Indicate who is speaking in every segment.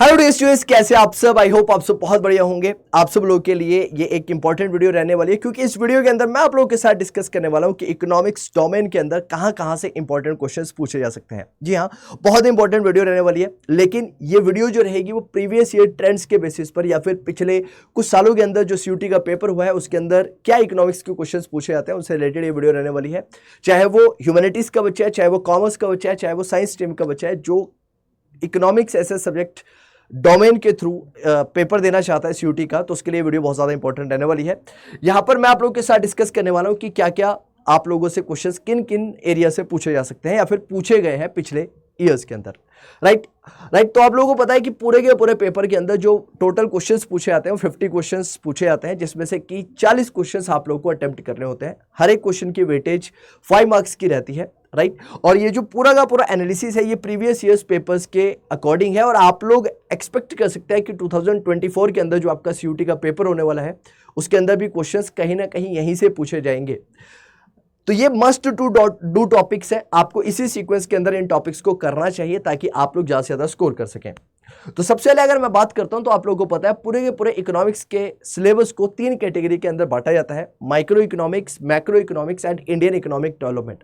Speaker 1: Hello dear students, कैसे आप सब। आई होप आप सब बहुत बढ़िया होंगे। आप सब लोगों के लिए ये एक इंपॉर्टेंट वीडियो रहने वाली है, क्योंकि इस वीडियो के अंदर मैं आप लोगों के साथ डिस्कस करने वाला हूं कि इकोनॉमिक्स डोमेन के अंदर कहां से इंपॉर्टेंट क्वेश्चंस पूछे जा सकते हैं। जी हां, बहुत इंपॉर्टेंट वीडियो रहने वाली है। लेकिन ये वीडियो जो रहेगी वो प्रीवियस ईयर ट्रेंड्स के बेसिस पर या फिर पिछले कुछ सालों के अंदर जो सीयूटी का पेपर हुआ है उसके अंदर क्या इकोनॉमिक्स के क्वेश्चन पूछे जाते हैं उससे रिलेटेड ये वीडियो रहने वाली है। चाहे वो ह्यूमैनिटीज का बच्चा है, चाहे वो कॉमर्स का बच्चा है, चाहे वो साइंस स्ट्रीम का बच्चा है, जो इकोनॉमिक्स ऐसे सब्जेक्ट डोमेन के थ्रू पेपर देना चाहता है सीयूटी का, तो उसके लिए वीडियो बहुत ज़्यादा इंपॉर्टेंट रहने वाली है। यहाँ पर मैं आप लोगों के साथ डिस्कस करने वाला हूँ कि क्या क्या आप लोगों से क्वेश्चंस किन किन एरिया से पूछे जा सकते हैं या फिर पूछे गए हैं पिछले ईयर्स के अंदर। राइट। तो आप लोगों को पता है कि पूरे के पूरे पेपर के अंदर जो टोटल क्वेश्चंस पूछे जाते हैं वो 50 क्वेश्चंस पूछे जाते हैं, जिसमें से कि 40 क्वेश्चंस आप लोगों को अटेम्प्ट करने होते हैं। हर एक क्वेश्चन की वेटेज 5 मार्क्स की रहती है। राइट। और ये जो पूरा का पूरा एनालिसिस है ये प्रीवियस ईयर्स पेपर्स के अकॉर्डिंग है, और आप लोग एक्सपेक्ट कर सकते हैं कि 2024 के अंदर जो आपका सीयूटी का पेपर होने वाला है उसके अंदर भी क्वेश्चंस कहीं ना कहीं यहीं से पूछे जाएंगे। तो ये मस्ट टू डू टॉपिक्स है, आपको इसी सीक्वेंस के अंदर इन टॉपिक्स को करना चाहिए ताकि आप लोग ज्यादा से ज्यादा स्कोर कर सकें। तो सबसे पहले अगर मैं बात करता हूं तो आप लोगों को पता है पूरे के पूरे इकोनॉमिक्स के सिलेबस को 3 कैटेगरी के अंदर बांटा जाता है: micro economics, macro economics and Indian economic development,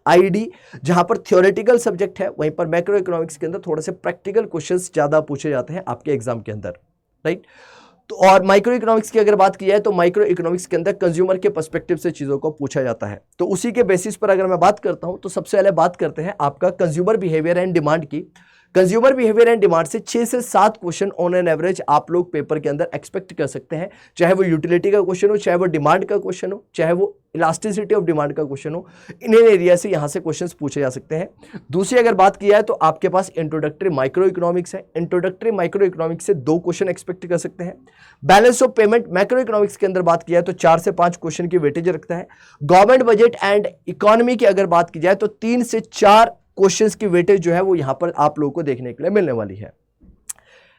Speaker 1: IED. जहां पर थियोरेटिकल सब्जेक्ट है, वहीं पर मैक्रो इकोनॉमिक्स के अंदर थोड़े से प्रैक्टिकल क्वेश्चंस ज्यादा पूछे जाते हैं आपके एग्जाम के अंदर। राइट। तो और माइक्रो इकोनॉमिक्स की अगर बात की जाए तो माइक्रो इकोनॉमिक्स के अंदर कंज्यूमर के पर्सपेक्टिव से चीजों को पूछा जाता है। तो उसी के बेसिस पर अगर मैं बात करता हूं तो सबसे पहले बात करते हैं आपका कंज्यूमर बिहेवियर एंड डिमांड की। कंज्यूमर बिहेवियर एंड डिमांड से 6 से 7 क्वेश्चन ऑन एन एवरेज आप लोग पेपर के अंदर एक्सपेक्ट कर सकते हैं, चाहे वो यूटिलिटी का क्वेश्चन हो, चाहे वो डिमांड का क्वेश्चन हो, चाहे वो इलास्टिसिटी ऑफ डिमांड का क्वेश्चन हो। इन एरिया से यहां से क्वेश्चंस पूछे जा सकते हैं। दूसरी अगर बात की जाए तो आपके पास इंट्रोडक्टरी माइक्रो इकोनॉमिक्स है। इंट्रोडक्टरी माइक्रो इकोनॉमिक्स से 2 क्वेश्चन एक्सपेक्ट कर सकते हैं। Balance of payment macro economics के अंदर बात की जाए तो 4 से 5 क्वेश्चन की वेटेज रखता है। गवर्नमेंट बजट एंड इकोनॉमी की अगर बात की जाए तो 3 से 4 क्वेश्चंस की वेटेज जो है वो यहां पर आप लोगों को देखने के लिए मिलने वाली है।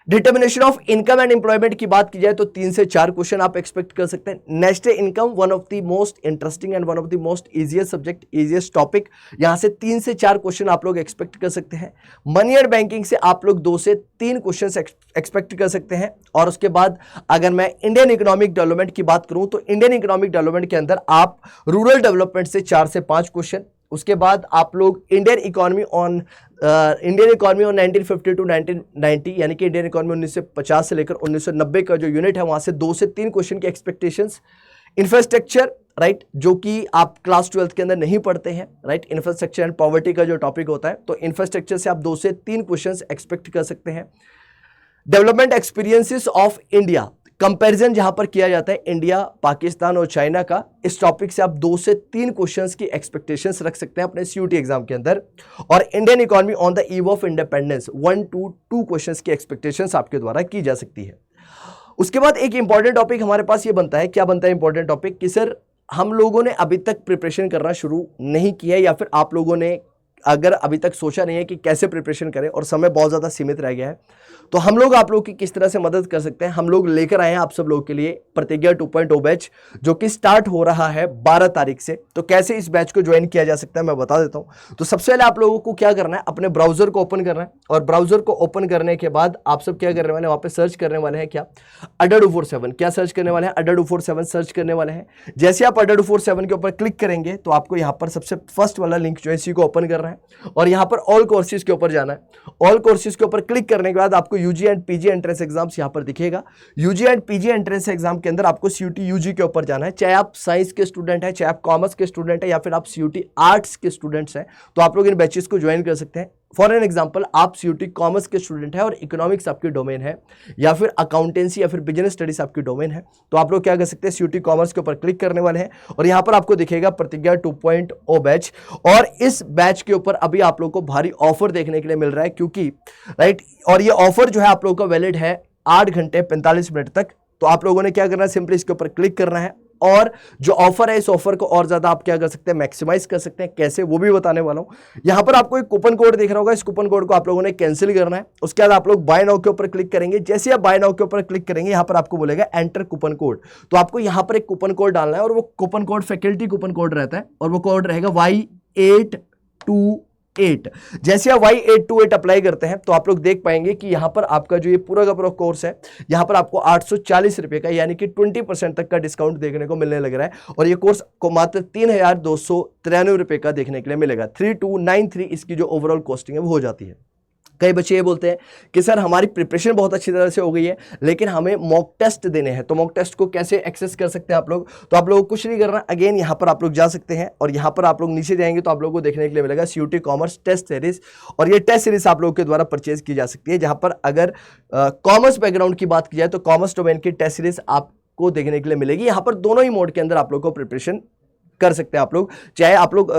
Speaker 1: Determination of income and employment की बात की जाए तो 3 से 4 क्वेश्चन आप एक्सपेक्ट कर सकते हैं। National income one of the most interesting and one of the most easiest subject, easiest topic, यहां से 3 से 4 क्वेश्चन आप लोग एक्सपेक्ट कर सकते हैं। मनी एंड बैंकिंग से आप लोग 2 से 3 क्वेश्चन एक्सपेक्ट कर सकते हैं। और उसके बाद अगर मैं इंडियन इकोनॉमिक डेवलपमेंट की बात करूं तो इंडियन इकोनॉमिक डेवलपमेंट के अंदर आप रूरल डेवलपमेंट से 4 से 5 क्वेश्चन, उसके बाद आप लोग इंडियन इकोनॉमी ऑन 1950 टू 1990 यानी कि इंडियन इकोनॉमी 1950 से लेकर 1990 का जो यूनिट है वहां से 2 से 3 क्वेश्चन की एक्सपेक्टेशंस। इंफ्रास्ट्रक्चर, राइट, जो कि आप क्लास 12 के अंदर नहीं पढ़ते हैं। राइट। इंफ्रास्ट्रक्चर एंड पॉवर्टी का जो टॉपिक होता है, तो इंफ्रास्ट्रक्चर से आप 2 से 3 क्वेश्चन एक्सपेक्ट कर सकते हैं। Development experiences of India, comparison जहां पर किया जाता है इंडिया, पाकिस्तान और चाइना का, इस टॉपिक से आप 2 से 3 क्वेश्चंस की एक्सपेक्टेशंस रख सकते हैं अपने सीयूटी एग्जाम के अंदर। और Indian economy on the eve of independence 1 to 2 questions की एक्सपेक्टेशंस आपके द्वारा की जा सकती है। उसके बाद एक इंपॉर्टेंट टॉपिक हमारे पास ये बनता है, क्या बनता है इंपॉर्टेंट टॉपिक, कि सर हम लोगों ने अभी तक प्रिपरेशन करना शुरू नहीं किया है, या फिर आप लोगों ने अगर अभी तक सोचा नहीं है कि कैसे प्रिपरेशन करें और समय बहुत ज़्यादा सीमित रह गया है, तो हम लोग आप लोग की किस तरह से मदद कर सकते हैं। हम लोग लेकर आए हैं आप सब लोगों के लिए प्रतिज्ञा 2.0 बैच, जो कि स्टार्ट हो रहा है 12 तारीख से। तो कैसे इस बैच को ज्वाइन किया जा सकता है मैं बता देता हूं। तो सबसे पहले आप लोगों को क्या करना है, अपने ब्राउजर को ओपन करना है, और ब्राउजर को ओपन करने के बाद आप सब क्या करने वाले हैं, वहां पे सर्च करने वाले हैं क्या, अड्डा 247। क्या सर्च करने वाले हैं, अड्डा 247 सर्च करने वाले हैं। जैसे आप अड्डा 247 के ऊपर क्लिक करेंगे तो आपको यहाँ पर सबसे फर्स्ट वाला लिंक जो है इसी को ओपन करना है, और यहाँ पर ऑल कोर्सेज के ऊपर जाना है। ऑल कोर्सेज के ऊपर क्लिक करने के बाद आपको UG and PG entrance exams यहां पर दिखेगा। UG and PG entrance exam के अंदर आपको सीयूटी यूजी के ऊपर जाना है। चाहे आप साइंस के स्टूडेंट हैं, चाहे आप कॉमर्स के स्टूडेंट हैं, या फिर आप सीयूटी आर्ट्स के स्टूडेंट्स हैं, तो आप लोग इन बैचेस को ज्वाइन कर सकते हैं। फॉर एन एग्जाम्पल, आप सीयूटी कॉमर्स के स्टूडेंट हैं और इकोनॉमिक्स आपकी डोमेन है, या फिर अकाउंटेंसी या फिर बिजनेस स्टडीज आपकी डोमेन है, तो आप लोग क्या कर सकते हैं, सीयूटी कॉमर्स के ऊपर क्लिक करने वाले हैं, और यहां पर आपको दिखेगा प्रतिज्ञा 2.0 बैच। और इस बैच के ऊपर अभी आप लोग को भारी ऑफर देखने के लिए मिल रहा है, क्योंकि राइट, और ये ऑफर जो है आप लोगों का वैलिड है 8 घंटे 45 मिनट तक। तो आप लोगों ने क्या करना है, सिंपली इसके ऊपर क्लिक करना है, और जो ऑफर है इस ऑफर को और ज्यादा आप क्या कर सकते हैं, मैक्सिमाइज कर सकते हैं। कैसे, वो भी बताने वाला हूं। यहां पर आपको एक कूपन कोड दिख रहा होगा, इस कूपन कोड को आप लोगों ने कैंसिल करना है। उसके बाद आप लोग बाय नाउ के ऊपर क्लिक करेंगे। जैसे आप बाय नाउ के ऊपर क्लिक करेंगे, यहां पर आपको बोलेगा एंटर कूपन कोड, तो आपको यहां पर एक कूपन कोड डालना है, और वो coupon code faculty coupon code रहता है, और वो कोड रहेगा Y82 Y8। जैसे आप Y828 अप्लाई करते हैं तो आप लोग देख पाएंगे कि यहां पर आपका जो ये पूरा का पूरा कोर्स है, यहां पर आपको 840 रुपए का यानी कि 20% तक का डिस्काउंट देखने को मिलने लग रहा है। और ये कोर्स को मात्र 3293 रुपए का देखने के लिए मिलेगा। 3293 इसकी जो ओवरऑल कॉस्टिंग है वो हो जाती है। कई बच्चे ये बोलते हैं कि सर हमारी प्रिपरेशन बहुत अच्छी तरह से हो गई है लेकिन हमें मॉक टेस्ट देने हैं, तो मॉक टेस्ट को कैसे एक्सेस कर सकते हैं आप लोग? तो आप लोगों को कुछ नहीं करना, अगेन यहाँ पर आप लोग जा सकते हैं और यहाँ पर आप लोग नीचे जाएंगे तो आप लोगों को देखने के लिए मिलेगा CUET कॉमर्स टेस्ट सीरीज। और ये टेस्ट सीरीज आप लोगों के द्वारा परचेज की जा सकती है, जहाँ पर अगर कॉमर्स बैकग्राउंड की बात की जाए तो कॉमर्स डोमेन की टेस्ट सीरीज आपको देखने के लिए मिलेगी। यहाँ पर दोनों ही मोड के अंदर आप लोग को प्रिपरेशन कर सकते हैं आप लोग, चाहे आप लोग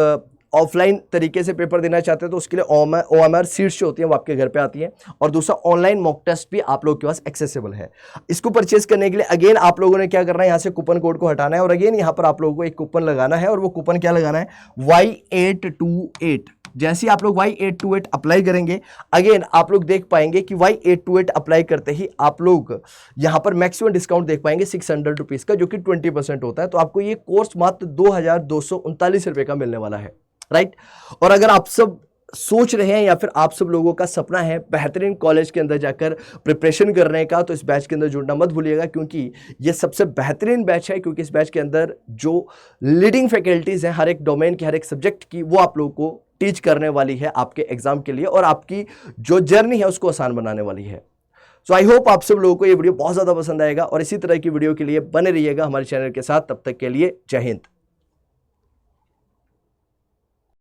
Speaker 1: ऑफलाइन तरीके से पेपर देना चाहते हैं तो उसके लिए OMR सीट्स जो होती हैं वो आपके घर पे आती हैं, और दूसरा ऑनलाइन मॉक टेस्ट भी आप लोगों के पास एक्सेसिबल है। इसको परचेज करने के लिए अगेन आप लोगों ने क्या करना है, यहाँ से कूपन कोड को हटाना है और अगेन यहाँ पर आप लोगों को एक कूपन लगाना है, और वो कूपन क्या लगाना है, Y828। जैसे आप लोग Y828 अप्लाई करेंगे, अगेन आप लोग देख पाएंगे कि Y828 अप्लाई करते ही आप लोग यहां पर मैक्सिमम डिस्काउंट देख पाएंगे 600 रुपीज का, जो कि 20% होता है। तो आपको ये कोर्स मात्र 2239 रुपए का मिलने वाला है, राइट। और अगर आप सब सोच रहे हैं या फिर आप सब लोगों का सपना है बेहतरीन कॉलेज के अंदर जाकर प्रिपरेशन करने का, तो इस बैच के अंदर जुड़ना मत भूलिएगा, क्योंकि ये सबसे बेहतरीन बैच है। क्योंकि इस बैच के अंदर जो लीडिंग फैकल्टीज हैं हर एक डोमेन की, हर एक सब्जेक्ट की, वो आप लोगों को टीच करने वाली है आपके एग्जाम के लिए, और आपकी जो जर्नी है उसको आसान बनाने वाली है। सो आई होप आप सब लोगों को ये वीडियो बहुत ज़्यादा पसंद आएगा, और इसी तरह की वीडियो के लिए बने रहिएगा हमारे चैनल के साथ। तब तक के लिए जय हिंद।